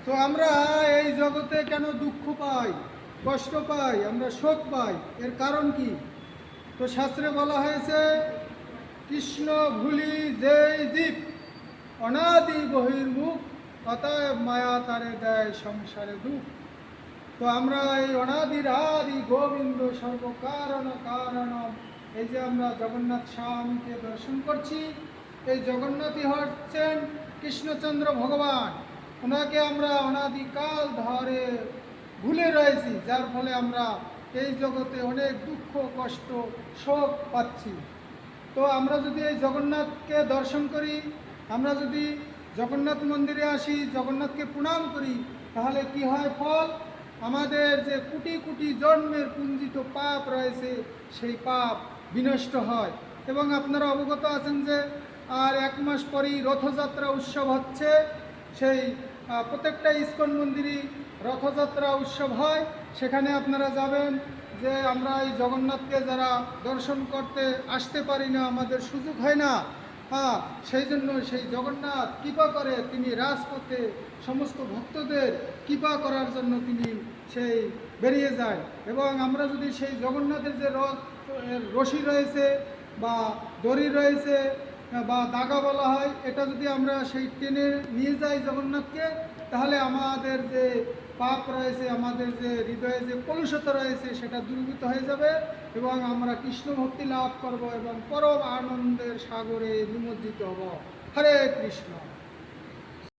তো আমরা এই জগতে কেন দুঃখ পাই, কষ্ট পাই, আমরা শোক পাই, এর কারণ কি? তো শাস্ত্রে বলা হয়েছে, কৃষ্ণ ভুলি যেই জীব অনাদি বহির্মুখ, অতএব মায়া তারে দেয় সংসারে দুঃখ। তো আমরা এই অনাদির আদি গোবিন্দ সর্বকারণ কারণ, এই যে আমরা জগন্নাথ স্বামীকে দর্শন করছি, এই জগন্নাথই হচ্ছেন কৃষ্ণচন্দ্র ভগবান। ওনাকে আমরা অনাদিকাল ধরে ভুলে রয়েছি, যার ফলে আমরা এই জগতে অনেক দুঃখ কষ্ট শোক পাচ্ছি। তো আমরা যদি এই জগন্নাথকে দর্শন করি, আমরা যদি জগন্নাথ মন্দিরে আসি, জগন্নাথকে প্রণাম করি, তাহলে কি হয় ফল? আমাদের যে কোটি কোটি জন্মের পুঞ্জিত পাপ রয়েছে, সেই পাপ বিনষ্ট হয়। এবং আপনারা অবগত আছেন যে আর 1 মাস পরেই রথযাত্রা উৎসব হচ্ছে। সেই প্রত্যেকটা ইস্কন মন্দিরই রথযাত্রা উৎসব হয়, সেখানে আপনারা যাবেন। যে আমরা এই জগন্নাথকে যারা দর্শন করতে আসতে পারি না, আমাদের সুযোগ হয় না, সেই জন্য সেই জগন্নাথ কৃপা করে, তিনি রাজপথে সমস্ত ভক্তদের কৃপা করার জন্য তিনি সেই বেরিয়ে যায়। এবং আমরা যদি সেই জগন্নাথের যে রশি রয়েছে বা দড়ি রয়েছে বা দাগা বলা হয়, এটা যদি আমরা সেই টেনে নিয়ে যাই জগন্নাথকে, তাহলে আমাদের যে পাপ রয়েছে, আমাদের যে হৃদয়ে যে কলুষতা রয়েছে, সেটা দূরীভূত হয়ে যাবে এবং আমরা কৃষ্ণ ভক্তি লাভ করব এবং পরম আনন্দের সাগরে নিমজ্জিত হব। হরে কৃষ্ণ।